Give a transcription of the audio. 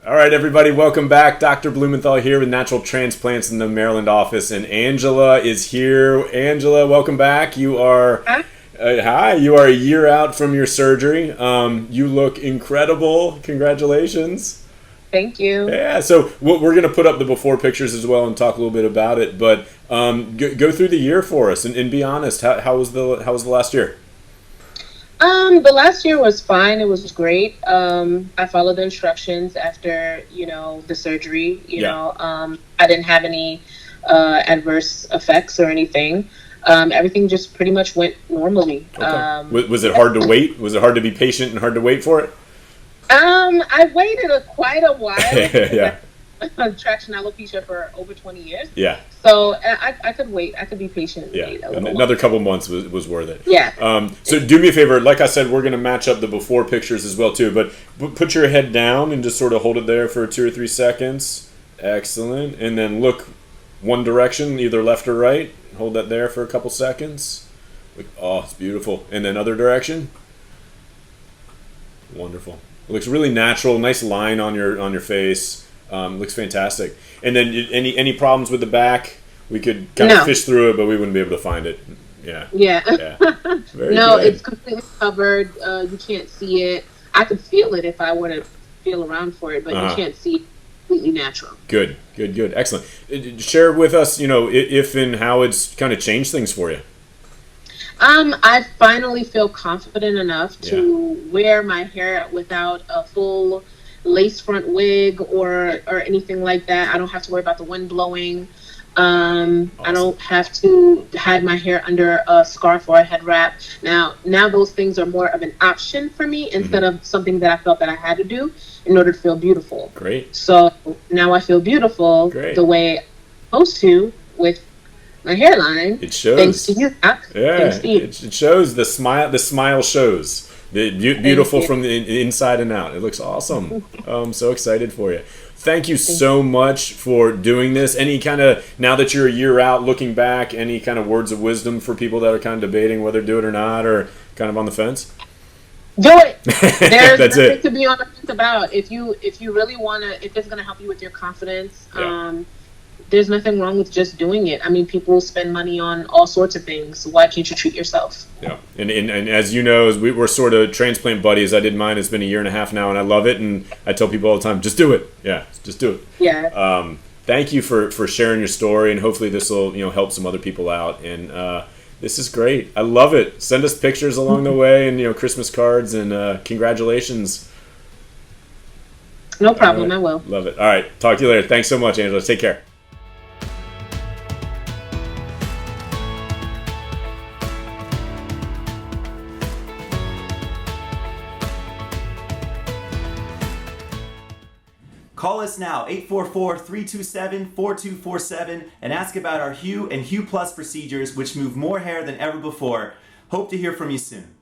All right, everybody, welcome back. Dr. Blumenthal here with Natural Transplants in the Maryland office, and Angela is here. Angela, welcome back. You are hi. You are a year out from your surgery. You look incredible. Congratulations. Thank you. Yeah. So we're going to put up the before pictures as well and talk a little bit about it. But go through the year for us and be honest. How was the last year? The last year was fine. It was great. I followed the instructions after, the surgery. I didn't have any adverse effects or anything. Everything just pretty much went normally. Okay. Was it hard to wait? Was it hard to be patient and hard to wait for it? I waited quite a while. Yeah. Traction Alopecia for over 20 years. Yeah. So I could wait. I could be patient. And yeah. Wait Another couple months was worth it. Yeah. So do me a favor. Like I said, we're going to match up the before pictures as well too. But put your head down and just sort of hold it there for 2 or 3 seconds. Excellent. And then look one direction, either left or right. Hold that there for a couple seconds. Oh, it's beautiful. And then other direction. Wonderful. It looks really natural. Nice line on your face. Looks fantastic. And then any problems with the back? We could kind of fish through it, but we wouldn't be able to find it. Yeah. Very no, good. It's completely covered. You can't see it. I could feel it if I were to feel around for it, but you can't see it. Completely natural. Good. Excellent. Share with us, if and how it's kind of changed things for you. I finally feel confident enough to wear my hair without a full lace front wig or anything like that. I don't have to worry about the wind blowing. Awesome. I don't have to hide my hair under a scarf or a head wrap. Now those things are more of an option for me instead of something that I felt that I had to do in order to feel beautiful. Great. So now I feel beautiful the way I'm supposed to with my hairline. It shows. Thanks to you, Doc. Yeah, it shows. The smile shows. Beautiful from the inside and out. It looks awesome. I'm so excited for you. Thank you so much for doing this. Any kind of, now that you're a year out, looking back, any kind of words of wisdom for people that are kind of debating whether to do it or not, or kind of on the fence? Do it. There's That's nothing it. to be on the fence about. If you really want to, if it's going to help you with your confidence, there's nothing wrong with just doing it. I mean, people spend money on all sorts of things. So why can't you treat yourself? Yeah. And as you know, as we're sort of transplant buddies. I did mine. It's been a year and a half now, and I love it. And I tell people all the time, just do it. Yeah, just do it. Yeah. Thank you for sharing your story, and hopefully this will help some other people out. And this is great. I love it. Send us pictures along the way, and Christmas cards, and congratulations. No problem. I will. Love it. All right. Talk to you later. Thanks so much, Angela. Take care. Call us now, 844-327-4247, and ask about our Hue and Hue Plus procedures, which move more hair than ever before. Hope to hear from you soon.